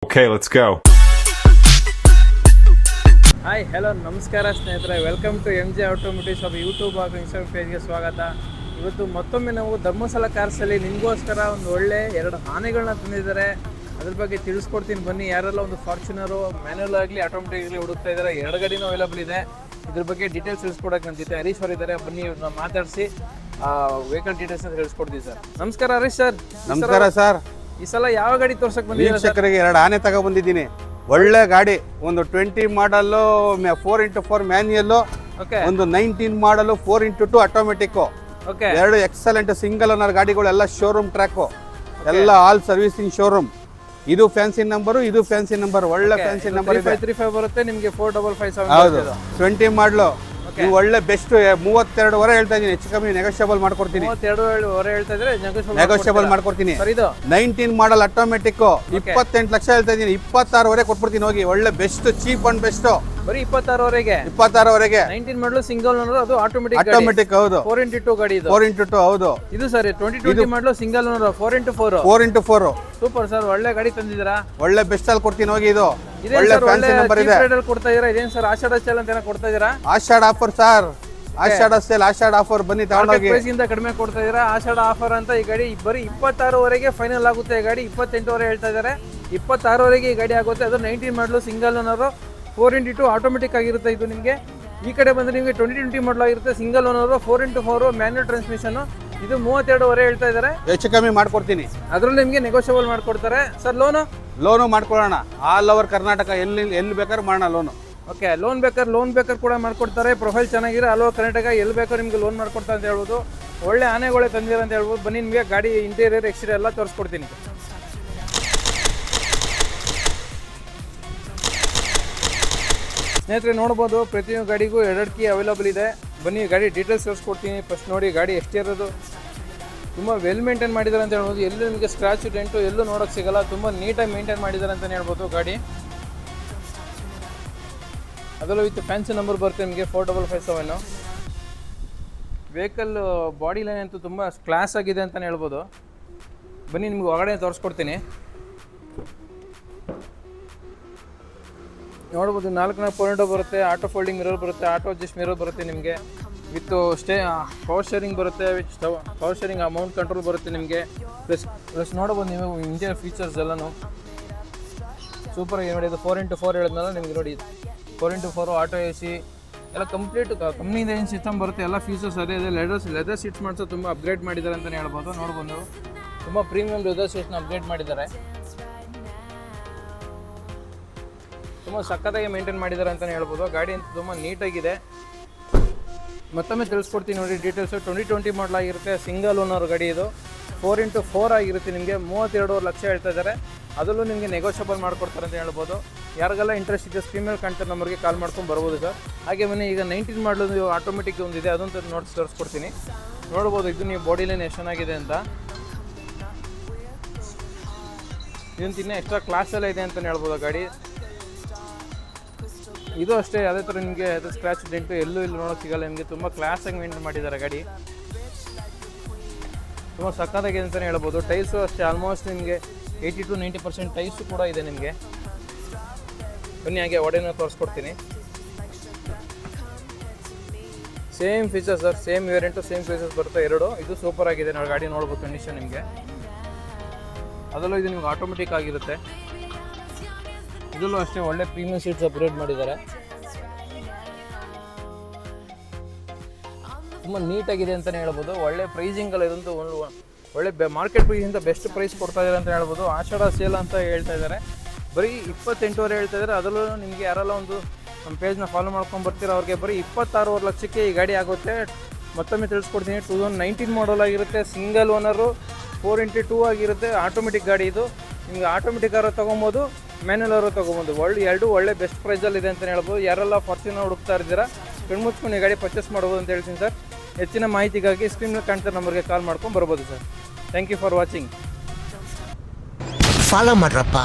Okay, let's go. Hi hello ನಮಸ್ಕಾರ ಸ್ನೇಹಿತರೆ, welcome to M J automotive shop YouTube ಹಾಗೂ Instagram ಪೇಜ್ಗೆ ಸ್ವಾಗತ. ಇವತ್ತು ಮತ್ತೊಮ್ಮೆ ನಾವು ಧರ್ಮಸ್ಥಳ ಕಾರ್ಸಲ್ಲಿ ನಿಮಗೋಸ್ಕರ ಒಂದು ಒಳ್ಳೆ 2 ಆನೆಗಳನ್ನ ತಂದಿದ್ದಾರೆ. ಅದ್ರ ಬಗ್ಗೆ ತಿಳಿಸ್ಕೊಡ್ತೀನಿ ಬನ್ನಿ. ಯಾರೆಲ್ಲ ಒಂದು ಫಾರ್ಚುನರು ಮ್ಯಾನ್ಯಲ್ ಆಗಲಿ ಆಟೋಮೆಟಿಕ್ ಆಗಲಿ ಹುಡುಕ್ತಾ ಇದ್ದಾರೆ, 2 ಗಾಡಿನೂ ಅವೈಲಬಲ್ ಇದೆ. ಇದ್ರ ಬಗ್ಗೆ ಡೀಟೇಲ್ಸ್ ತಿಳಿಸ್ಕೊಡಕ್ಕೆ ನಮ್ಮ ಜೊತೆ ಹರೀಶ್ ಅವರು ಇದ್ದಾರೆ. ಬನ್ನಿ ಇವ್ರನ್ನ ಮಾತಾಡಿಸಿ ವೆಹಿಕಲ್ ಡೀಟೇಲ್ಸ್ ಅಂತ ತಿಳಿಸ್ಕೊಡ್ತೀವಿ ಸರ್. ನಮಸ್ಕಾರ ಹರೀಶ್ ಸರ್. ನಮಸ್ಕಾರ ಸರ್. ಈ ಸಲ ಯಾವ ಗಾಡಿ ತೋರ್ಸಕ್ ಬಂದಿದ್ದೀರಾ ಸರ್? ವೀಕ್ಷಕರಿಗೆ 2 ಆನೆ ತಗೊಬಂದಿದ್ದೀನಿ. ಒಳ್ಳೆ ಗಾಡಿ, ಒಂದು 20 ಮಾಡಲು 4x4 ಮ್ಯಾನ್ಯಲ್ಲು, ಓಕೆ, ಒಂದು 19 ಮಾಡಲು 4x2 automatic. Okay, 2 excellent single owner ಗಾಡಿಗಳೆಲ್ಲ ಶೋರೂಮ್ ಟ್ರ್ಯಾಕು, ಎಲ್ಲ ಆಲ್ ಸರ್ವಿಸಿಂಗ್ ಶೋರೂಮ್. ಇದು ಫ್ಯಾನ್ಸಿ ನಂಬರು, ಇದು ಫ್ಯಾನ್ಸಿ ನಂಬರ್, ಒಳ್ಳೆ ಫ್ಯಾನ್ಸಿ ನಂಬರ್ ಇದೆ. 3535 ಬರುತ್ತೆ ನಿಮಗೆ, 4557 ಹೌದು. 20 ಮಾಡಲು ನೀವು ಒಳ್ಳೆ ಬೆಸ್ಟ್ 32 ಹೇಳ್ತಾ ಇದ್ದೀನಿ. ಹೆಚ್ಚು ಕಮ್ಮಿ ನೆಗೋಷಿಯಬಲ್ ಮಾಡ್ಕೊಡ್ತೀನಿ. 32 ಹೇಳ್ತಾ ಇದ್ರೆ ನೆಗೋಷಿಯಬಲ್ ಮಾಡ್ಕೊಡ್ತೀನಿ. ಸರ್, ಇದು 19 ಮಾಡಲ್ ಆಟೋಮೆಟಿಕ್ 28 ಲಕ್ಷ ಹೇಳ್ತಾ ಇದ್ದೀನಿ. 26 ಕೊಟ್ಬಿಡ್ತೀನಿ ಹೋಗಿ. ಒಳ್ಳೆ ಬೆಸ್ಟ್, ಚೀಪ್ ಅಂಡ್ ಬೆಸ್ಟ್. ಬರೀ 26 26 19 ಮಾಡಲು ಸಿಂಗಲ್ ಓನರ್, ಅದು ಆಟೋಮೆಟಿಕ್. ಹೌದು. 4x2 ಗಾಡಿ ಇದು. 4x2 ಹೌದು. ಇದು ಸರ್ 2020 ಮಾಡಲು single owner 4x4. 4x4 super sir, ಒಳ್ಳೆ ಗಾಡಿ ತಂದಿದ್ದೀರಾ. ಒಳ್ಳೆ ಬೆಸ್ಟ್ ಅಲ್ಲಿ ಕೊಡ್ತೀನಿ ಹೋಗಿ. ಇದು ಇದೇನ್ ಒಳ್ಳೆ ಸರ್, ಫ್ಯಾನ್ಸಿ ನಂಬರ್ ಇದೆ. ರೇಟ್ ಅಲ್ಲಿ ಕೊಡ್ತಾ ಇದೀರಾ? ಇದೇನ್ ಸರ್ ಆಷಾಢ ಸೇಲ್ ಅಂತ ಏನೋ ಕೊಡ್ತಾ ಇದೀರಾ? ಆಷಾಢ ಆಫರ್ ಸರ್, ಆಷಾಢ ಸೇಲ್, ಆಷಾಢ ಆಫರ್. ಬನ್ನಿ ತಗೊಂಡೋಗಿ. ಪ್ರೈಸ್ ಇಂದ ಕಡಿಮೆ ಕೊಡ್ತಾ ಇದೀರಾ. ಆಷಾಢ ಆಫರ್ ಅಂತ ಈ ಗಾಡಿ ಬರೀ 26 ಫೈನಲ್ ಆಗುತ್ತೆ. ಈ ಗಾಡಿ 28 ಹೇಳ್ತಾ ಇದಾರೆ. 26 ಈ ಗಾಡಿ ಆಗುತ್ತೆ. ಅದು 19 ಮಾಡಲು ಸಿಂಗಲ್ ಓನರ್ 4x2 ಆಟೋಮೆಟಿಕ್ ಆಗಿರುತ್ತೆ. ಇದು ನಿಮಗೆ ಈ ಕಡೆ ಬಂದ್ರೆ ನಿಮಗೆ 2020 ಮಾಡಲ್ ಆಗಿರುತ್ತೆ, single owner 4x4 manual transmission. ಇದು 32 ಹೇಳ್ತಾ ಇದಾರೆ. ಹೆಚ್ಚು ಕಮ್ಮಿ ಮಾಡ್ಕೊಡ್ತೀನಿ. ಅದ್ರಲ್ಲಿ ನಿಮಗೆ ನೆಗೋಷಿಯಬಲ್ ಮಾಡ್ಕೊಡ್ತಾರೆ ಸರ್. ಲೋನು ಮಾಡ್ಕೊಳ್ಳೋಣ. ಆಲ್ ಓವರ್ ಕರ್ನಾಟಕ, ಎಲ್ಲಿ ಬೇಕಾದ್ರೂ ಮಾಡೋಣ ಲೋನು. ಓಕೆ, ಲೋನ್ ಬೇಕಾದ್ರೆ ಕೂಡ ಮಾಡ್ಕೊಡ್ತಾರೆ. ಪ್ರೊಫೈಲ್ ಚೆನ್ನಾಗಿರೋ ಆಲ್ ಓವರ್ ಕರ್ನಾಟಕ ಎಲ್ಲಿ ಬೇಕಾದ್ರೂ ನಿಮ್ಗೆ ಲೋನ್ ಮಾಡ್ಕೊಡ್ತಾರೆ ಅಂತ ಹೇಳ್ಬೋದು. ಒಳ್ಳೆ ಆನೆಗಳೇ ತಂದಿರ ಅಂತ ಹೇಳ್ಬೋದು. ಬನ್ನಿ ನಿಮಗೆ ಗಾಡಿ ಇಂಟೀರಿಯರ್ ಎಕ್ಸ್ಟೀರಿಯರ್ ಎಲ್ಲ ತೋರಿಸ್ಕೊಡ್ತೀನಿ. ಸ್ನೇಹಿತರೆ ನೋಡ್ಬೋದು, ಪ್ರತಿಯೊಂದು ಗಾಡಿಗೂ 2 ಕೀ ಅವೈಲಬಲ್ ಇದೆ. ಬನ್ನಿ ಗಾಡಿ ಡೀಟೇಲ್ಸ್ ತೋರಿಸ್ಕೊಡ್ತೀನಿ. ಫಸ್ಟ್ ನೋಡಿ, ಗಾಡಿ ಎಷ್ಟಿರೋದು ತುಂಬ ವೆಲ್ ಮೇಂಟೈನ್ ಮಾಡಿದ್ದಾರೆ ಅಂತ ಹೇಳ್ಬೋದು. ಎಲ್ಲೂ ನಿಮಗೆ ಸ್ಕ್ರಾಚ್ ಡೆಂಟು ಎಲ್ಲೂ ನೋಡೋಕ್ಕೆ ಸಿಗಲ್ಲ. ತುಂಬ ನೀಟಾಗಿ ಮೇಂಟೈನ್ ಮಾಡಿದ್ದಾರೆ ಅಂತಲೇ ಹೇಳ್ಬೋದು ಗಾಡಿ. ಅದರಲ್ಲೂ ವಿತ್ ಫ್ಯಾನ್ಸಿ ನಂಬರ್ ಬರುತ್ತೆ ನಿಮಗೆ 4557. ವೆಹಿಕಲ್ ಬಾಡಿ ಲೈನ್ ಅಂತೂ ತುಂಬ ಕ್ಲಾಸ್ ಆಗಿದೆ ಅಂತಲೇ ಹೇಳ್ಬೋದು. ಬನ್ನಿ ನಿಮ್ಗೆ ಹೊರಗಡೆ ತೋರಿಸ್ಕೊಡ್ತೀನಿ. ನೋಡ್ಬೋದು 4 ಪಾಯಿಂಟ್ ಬರುತ್ತೆ. ಆಟೋ ಫೋಲ್ಡಿಂಗ್ ಮಿರರ್ ಬರುತ್ತೆ, ಆಟೋ ಅಡ್ಜಸ್ಟ್ ಮಿರರ್ ಬರುತ್ತೆ ನಿಮಗೆ. ವಿತ್ ಪವರ್ ಶೇರಿಂಗ್ ಬರುತ್ತೆ, with power sharing amount control ಬರುತ್ತೆ ನಿಮಗೆ. ಪ್ಲಸ್ ನೋಡ್ಬೋದು ನೀವು ಇಂಟೀರಿಯರ್ ಫೀಚರ್ಸ್ ಎಲ್ಲನೂ ಸೂಪರಾಗಿ ನೋಡಿ. ಇದು 4x4 ಹೇಳಿದ್ನಲ್ಲ ನಿಮಗೆ. ನೋಡಿ 4x4 ಆಟೋ AC ಎಲ್ಲ ಕಂಪ್ಲೀಟ್ ಕಂಪ್ನಿಯಿಂದ ಏನು ಸಿಸ್ಟಮ್ ಬರುತ್ತೆ, ಎಲ್ಲ ಫೀಚರ್ಸ್ ಅದೇ ಇದೆ. ಲೆದರ್ ಸೀಟ್ಸ್ ಮಾಡಿಸೋ ತುಂಬ ಅಪ್ಗ್ರೇಡ್ ಮಾಡಿದ್ದಾರೆ ಅಂತಲೇ ಹೇಳ್ಬೋದು. ನೋಡ್ಬೋದು ನೀವು, ತುಂಬ ಪ್ರೀಮಿಯಂ ಲೆದರ್ ಸೀಟ್ಸ್ನ ಅಪ್ಗ್ರೇಡ್ ಮಾಡಿದ್ದಾರೆ. ತುಂಬ ಸಕ್ಕತ್ತಾಗಿ ಮೇಂಟೈನ್ ಮಾಡಿದ್ದಾರೆ ಅಂತಲೇ ಹೇಳ್ಬೋದು. ಗಾಡಿ ಅಂತ ತುಂಬ ನೀಟಾಗಿದೆ. ಮತ್ತೊಮ್ಮೆ ತಿಳಿಸ್ಕೊಡ್ತೀನಿ ನೋಡಿ ಡೀಟೇಲ್ಸು. 2020 ಮಾಡಲ್ ಆಗಿರುತ್ತೆ, ಸಿಂಗಲ್ ಓನರ್ ಗಾಡಿ. ಇದು 4x4 ಆಗಿರುತ್ತೆ. ನಿಮಗೆ 32 ಲಕ್ಷ ಹೇಳ್ತಾ ಇದ್ದಾರೆ. ಅದರಲ್ಲೂ ನಿಮಗೆ ನೆಗೋಷಿಯಬಲ್ ಮಾಡ್ಕೊಡ್ತಾರೆ ಅಂತ ಹೇಳ್ಬೋದು. ಯಾರಿಗೆಲ್ಲ ಇಂಟ್ರೆಸ್ಟ್ ಇದೆ ಸ್ಕ್ರೀನ್ ಮೇಲೆ ಕಾಣ್ತಾರೆ ನಂಬರ್ಗೆ ಕಾಲ್ ಮಾಡ್ಕೊಂಡು ಬರ್ಬೋದು ಸರ್. ಹಾಗೆ ಬನ್ನಿ, ಈಗ 19 ಮಾಡಲು ಆಟೋಮೆಟಿಕ್ ಒಂದಿದೆ, ಅದೊಂದು ತೋರಿಸ್ಕೊಡ್ತೀನಿ. ನೋಡ್ಬೋದು ಇದು ನೀವು ಬಾಡಿ ಲೈನ್ ಎಷ್ಟು ಚೆನ್ನಾಗಿದೆ ಅಂತ. ಇದಂತ ಇನ್ನೂ ಎಕ್ಸ್ಟ್ರಾ ಕ್ಲಾಸೆಲ್ಲ ಇದೆ ಅಂತಲೇ ಹೇಳ್ಬೋದು ಗಾಡಿ. ಇದು ಅಷ್ಟೇ, ಅದೇ ಥರ ನಿಮಗೆ ಅದು ಸ್ಕ್ರಾಚ್ ಡೆಂಟು ಎಲ್ಲೂ ನೋಡೋಕ್ಕೆ ಸಿಗಲ್ಲ ನಿಮಗೆ. ತುಂಬ ಕ್ಲಾಸಾಗಿ ಮೇಂಟೈನ್ ಮಾಡಿದ್ದಾರೆ ಗಾಡಿ. ತುಂಬ ಸಕ್ಕತ್ತಾಗಿದೆ ಅಂತಲೇ ಹೇಳ್ಬೋದು. ಟೈಲ್ಸು ಅಷ್ಟೇ, ಆಲ್ಮೋಸ್ಟ್ ನಿಮಗೆ 80 to 90% ಟೈಲ್ಸು ಕೂಡ ಇದೆ ನಿಮಗೆ. ಬನ್ನಿ ಹಾಗೆ ಒಡೆನ ತೋರಿಸ್ಕೊಡ್ತೀನಿ. Same features sir, same variant, same features ಬರುತ್ತೆ 2. ಇದು ಸೂಪರ್ ಆಗಿದೆ ನೋಡಿ ಗಾಡಿ. ನೋಡ್ಬೋದು ಕಂಡೀಷನ್ ನಿಮಗೆ. ಅದರಲ್ಲೂ ಇದು ನಿಮ್ಗೆ ಆಟೋಮೆಟಿಕ್ ಆಗಿರುತ್ತೆ. ಇದರಲ್ಲೂ ಅಷ್ಟೇ ಒಳ್ಳೆ ಪ್ರೀಮಿಯಂ ಸೀಟ್ಸ್ ಅಪ್ಗ್ರೇಡ್ ಮಾಡಿದ್ದಾರೆ. ತುಂಬ ನೀಟಾಗಿದೆ ಅಂತಲೇ ಹೇಳ್ಬೋದು. ಒಳ್ಳೆ ಪ್ರೈಸಿಂಗಲ್ಲ, ಇದಂತೂ ಒಳ್ಳೆ ಮಾರ್ಕೆಟ್ ಪ್ರೈಸಿಂದ ಬೆಸ್ಟ್ ಪ್ರೈಸ್ ಕೊಡ್ತಾ ಇದ್ದಾರೆ ಅಂತ ಹೇಳ್ಬೋದು. ಆಷಾಢ ಸೇಲ್ ಅಂತ ಹೇಳ್ತಾ ಇದ್ದಾರೆ. ಬರೀ 28 ಹೇಳ್ತಾ ಇದ್ದಾರೆ. ಅದರಲ್ಲೂ ನಿಮಗೆ ಯಾರೆಲ್ಲ ಒಂದು ನಮ್ಮ ಪೇಜ್ನ ಫಾಲೋ ಮಾಡ್ಕೊಂಡು ಬರ್ತೀರ ಅವ್ರಿಗೆ ಬರೀ 26 ಲಕ್ಷಕ್ಕೆ ಈ ಗಾಡಿ ಆಗುತ್ತೆ. ಮತ್ತೊಮ್ಮೆ ತಿಳಿಸ್ಕೊಡ್ತೀನಿ. 2019 ಮಾಡಲ್ ಆಗಿರುತ್ತೆ, ಸಿಂಗಲ್ ಓನರು 4x2 ಆಗಿರುತ್ತೆ, ಆಟೋಮೆಟಿಕ್ ಗಾಡಿ. ಇದು ನಿಮಗೆ ಆಟೋಮೆಟಿಕ್ ಆರೋ ತೊಗೊಬೋದು, ಮ್ಯಾನ್ಯಲ್ ಅವರು ತೊಗೊಬೋದು. ಒಳ್ಳೆ ಬೆಸ್ಟ್ ಪ್ರೈಸಲ್ಲಿದೆ ಅಂತಲೇ ಹೇಳ್ಬೋದು. ಯಾರೆಲ್ಲ ಫಾರ್ಚುನರ್ ಹುಡುಕ್ತಾ ಇದ್ದೀರಾ ಕಣ್ಮುಚ್ಕೊಂಡು ಈ ಗಾಡಿ ಪರ್ಚೇಸ್ ಮಾಡ್ಬೋದು ಅಂತ ಹೇಳ್ತೀನಿ ಸರ್. ಹೆಚ್ಚಿನ ಮಾಹಿತಿಗಾಗಿ ಸ್ಕ್ರೀನ್ ಮೇಲೆ ಕಾಣ್ತಾರೆ ನಂಬರ್ಗೆ ಕಾಲ್ ಮಾಡ್ಕೊಂಡು ಬರ್ಬೋದು sir. Thank you for watching. Follow ಮಾಡ್ರಪ್ಪ.